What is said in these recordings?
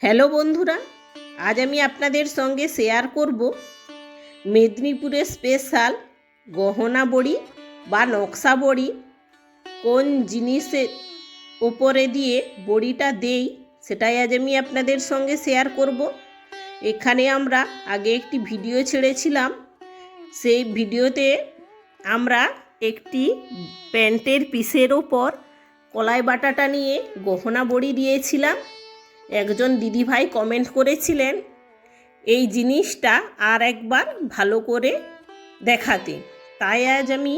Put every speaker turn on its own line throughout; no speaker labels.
Hello বন্ধুরা, আজ আমি আপনাদের সঙ্গে শেয়ার করব মেদিনীপুরের স্পেশাল গহনা বড়ি বা নকশা বড়ি। কোন জিনিসের ওপরে দিয়ে বড়িটা দেই সেটাই আজ আমি আপনাদের সঙ্গে শেয়ার করব। এখানে আমরা আগে একটি ভিডিও ছেড়েছিলাম। সেই ভিডিওতে আমরা একটি প্যান্টের পিসের ওপর কলাই বাটাটা নিয়ে গহনা বড়ি দিয়েছিলাম। একজন দিদিভাই কমেন্ট করেছিলেন এই জিনিসটা আর একবার ভালো করে দেখাতে, তাই আজ আমি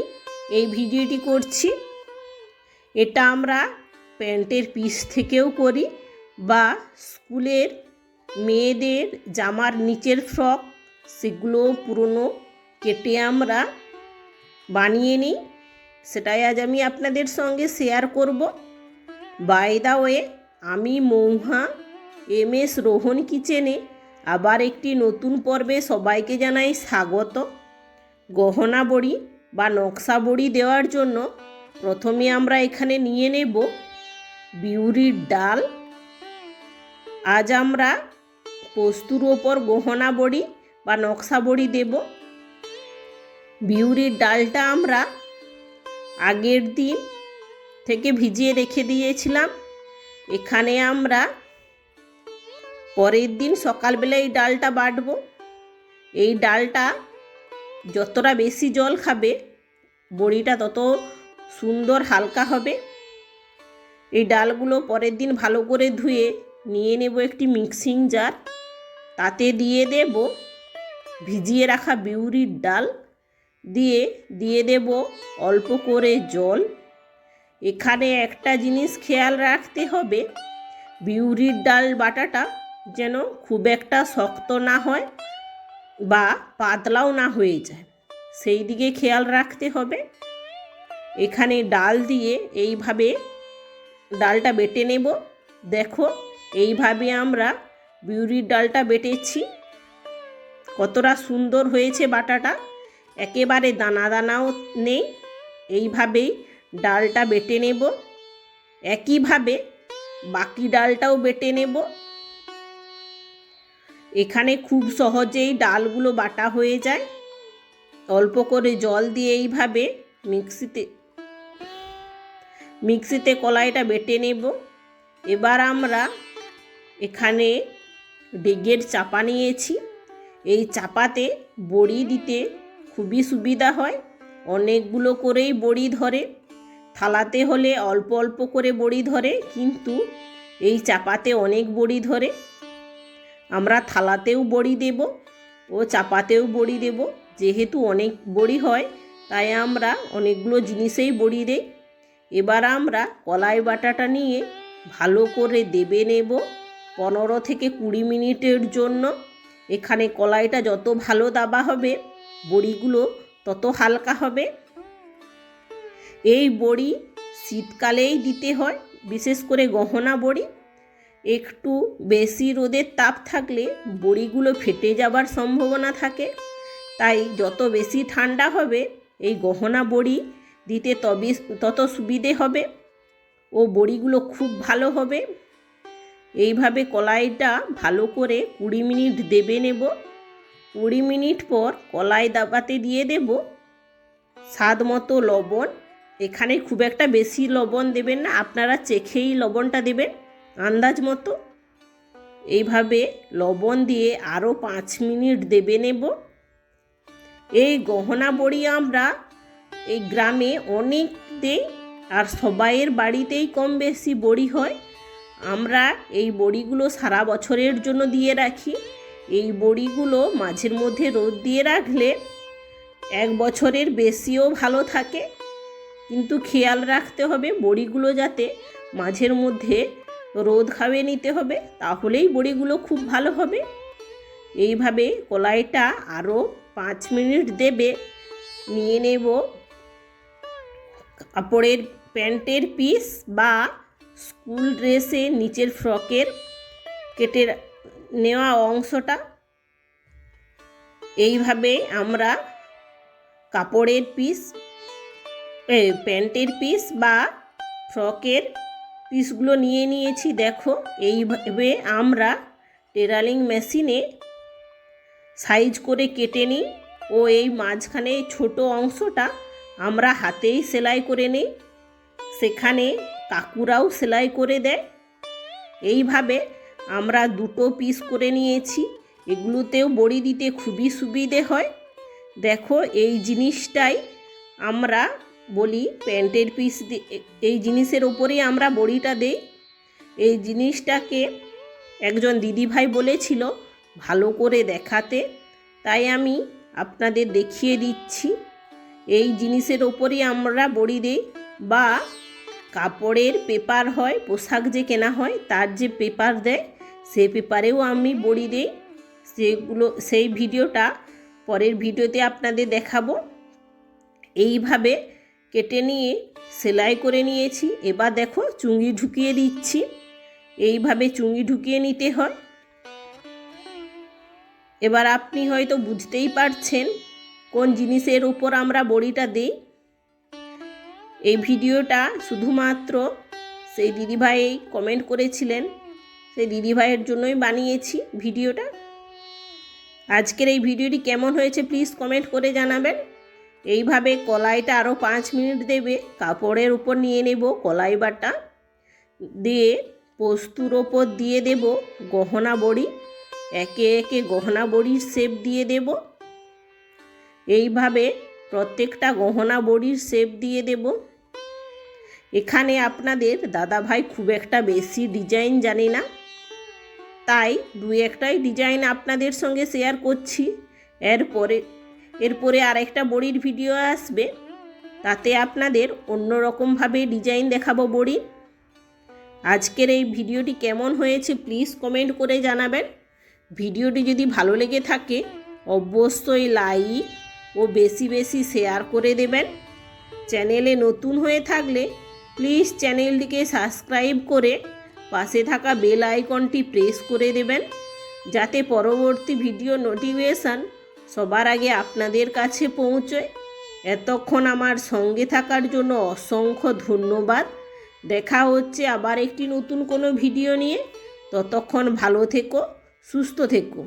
এই ভিডিওটি করছি। এটা আমরা প্যান্টের পিস থেকেও করি বা স্কুলের মেয়েদের জামার নিচের ফ্রক সেগুলো পুরনো কেটে আমরা বানিয়ে নিই, সেটাই আজ আমি আপনাদের সঙ্গে শেয়ার করব। বাই দ্য ওয়ে, আমি মৌহা MS রোহন কিচেনে আবার একটি নতুন পর্বে সবাইকে জানাই স্বাগত। গহনা বড়ি বা নকশা বড়ি দেওয়ার জন্য প্রথমে আমরা এখানে নিয়ে নেব বিউলির ডাল। আজ আমরা পোস্তুর ওপর গহনা বড়ি বা নকশা বড়ি দেব। বিউলির ডালটা আমরা আগের দিন থেকে ভিজিয়ে রেখে দিয়েছিলাম। এখানে আমরা পরের দিন সকালবেলা এই ডালটা বাটবো। এই ডালটা যতটা বেশি জল খাবে বড়িটা তত সুন্দর হালকা হবে। এই ডালগুলো পরের দিন ভালো করে ধুয়ে নিয়ে নেব একটি মিক্সিং জার। তাতে দিয়ে দেব ভিজিয়ে রাখা বিউলির ডাল, দিয়ে দেব অল্প করে জল। এখানে একটা জিনিস খেয়াল রাখতে হবে, বিউলির ডাল বাটাটা যেন খুব একটা শক্ত না হয় বা পাতলাও না হয়ে যায়, সেই দিকে খেয়াল রাখতে হবে। এখানে ডাল দিয়ে এইভাবে ডালটা বেটে নেব। দেখো এইভাবে আমরা বিউলির ডালটা বেটেছি, কতটা সুন্দর হয়েছে বাটাটা, একেবারে দানা দানাও নেই। এইভাবেই ডালটা বেটে নেব। একইভাবে বাকি ডালটাও বেটে নেব। এখানে খুব সহজেই ডালগুলো বাটা হয়ে যায়। অল্প করে জল দিয়ে এইভাবে মিক্সিতে কলাইটা বেটে নেব। এবার আমরা এখানে ডেগের চাপা নিয়েছি। এই চাপাতে বড়ি দিতে খুবই সুবিধা হয়, অনেকগুলো করেই বড়ি ধরে। থালাতে হলে অল্প অল্প করে বড়ি ধরে, কিন্তু এই চাপাতে অনেক বড়ি ধরে। আমরা থালাতেও বড়ি দেব ও চাপাতেও বড়ি দেব। যেহেতু অনেক বড়ি হয় তাই আমরা অনেকগুলো জিনিসেই বড়ি দেই। এবার আমরা কলাই বাটাটা নিয়ে ভালো করে দেবে নেব 15 থেকে 20 মিনিটের জন্য। এখানে কলাইটা যত ভালো দাবা হবে বড়িগুলো তত হালকা হবে। এই বড়ি শীতকালেই দিতে হয়, বিশেষ করে গহনা বড়ি। একটু বেশি রোদের তাপ থাকলে বড়িগুলো ফেটে যাবার সম্ভাবনা থাকে, তাই যত বেশি ঠান্ডা হবে এই গহনা বড়ি দিতে তত সুবিধে হবে ও বড়িগুলো খুব ভালো হবে। এইভাবে কলাইটা ভালো করে 20 মিনিট দেবে নেব। 20 মিনিট পর কলাই দাবাতে দিয়ে দেব স্বাদ মতো লবণ। এখানে খুব একটা বেশি লবণ দেবেন না, আপনারা চেখেই লবণটা দেবেন আন্দাজ মতো। এইভাবে লবণ দিয়ে আরও 5 মিনিট দেবে নেব। এই গহনা বড়ি আমরা এই গ্রামে অনেক দেই, আর সবাইয়ের বাড়িতেই কম বেশি বড়ি হয়। আমরা এই বড়িগুলো সারা বছরের জন্য দিয়ে রাখি। এই বড়িগুলো মাঝের মধ্যে রোদ দিয়ে রাখলে 1 বছরের বেশিও ভালো থাকে, কিন্তু খেয়াল রাখতে হবে বড়িগুলো যাতে মাঝের মধ্যে রোদ খাইয়ে নিতে হবে, তাহলেই বড়িগুলো খুব ভালো হবে। এইভাবে কলাইটা আরও 5 মিনিট দেবে। নিয়ে নেব কাপড়ের প্যান্টের পিস বা স্কুল ড্রেসে নিচের ফ্রকের কেটে নেওয়া অংশটা। এইভাবে আমরা কাপড়ের পিস প্যান্টের পিস বা ফ্রকের পিসগুলো নিয়ে নিয়েছি। দেখো এইভাবে আমরা টেলারিং মেশিনে সাইজ করে কেটে নিই ও এই মাঝখানে ছোট অংশটা আমরা হাতেই সেলাই করে নিই, সেখানে কাকুরাও সেলাই করে দেয়। এইভাবে আমরা দুটো পিস করে নিয়েছি। এগুলোতেও বড়ি দিতে খুবই সুবিধে হয়। দেখো, এই জিনিসটাই আমরা বলি প্যান্টের পিস, এই জিনিসের ওপরেই আমরা বড়িটা দেই। এই জিনিসটাকে একজন দিদিভাই বলেছিল ভালো করে দেখাতে, তাই আমি আপনাদের দেখিয়ে দিচ্ছি। এই জিনিসের ওপরেই আমরা বড়ি দিই, বা কাপড়ের পেপার হয়, পোশাক যে কেনা হয় তার যে পেপার দেয় সেই পেপারেও আমি বড়ি দিই। সেই ভিডিওটা পরের ভিডিওতে আপনাদের দেখাবো। এইভাবে কেটে নিয়ে সেলাই করে নিয়েছি। এবার দেখো, চুঙি ঢুকিয়ে দিচ্ছি। এইভাবে চুঙি ঢুকিয়ে নিতে হয়। এবার আপনি হয়তো বুঝতেই পারছেন কোন জিনিসের উপর আমরা বড়িটা দিই। এই ভিডিওটা শুধুমাত্র সেই দিদিভাই কমেন্ট করেছিলেন, সেই দিদিভাইয়ের জন্যই বানিয়েছি ভিডিওটা। আজকের এই ভিডিওটি কেমন হয়েছে প্লিজ কমেন্ট করে জানাবেন। এইভাবে কলাইটা আরও 5 মিনিট দেবে। কাপড়ের উপর নিয়ে নেব কলাই বাটা, দিয়ে পোস্তুর ওপর দিয়ে দেব গহনা বড়ি। একে একে গহনা বড়ির শেপ দিয়ে দেব। এইভাবে প্রত্যেকটা গহনা বড়ির শেপ দিয়ে দেব। এখানে আপনাদের দাদাভাই খুব একটা বেশি ডিজাইন জানি না, তাই 2-1টাই ডিজাইন আপনাদের সঙ্গে শেয়ার করছি। এরপরে আরেকটা বড়ির ভিডিও আসবে, তাতে আপনাদের অন্যরকমভাবে ডিজাইন দেখাবো বড়ির। আজকের এই ভিডিওটি কেমন হয়েছে প্লিজ কমেন্ট করে জানাবেন। ভিডিওটি যদি ভালো লেগে থাকে অবশ্যই লাইক ও বেশি বেশি শেয়ার করে দেবেন। চ্যানেলে নতুন হয়ে থাকলে প্লিজ চ্যানেলটিকে সাবস্ক্রাইব করে পাশে থাকা বেল আইকনটি প্রেস করে দেবেন, যাতে পরবর্তী ভিডিও নোটিফিকেশান সবার আগে আপনাদের কাছে পৌঁছয়। এতক্ষণ আমার সঙ্গে থাকার জন্য অসংখ্য ধন্যবাদ। দেখা হচ্ছে আবার একটি নতুন কোনো ভিডিও নিয়ে। ততক্ষণ ভালো থেকো, সুস্থ থেকো।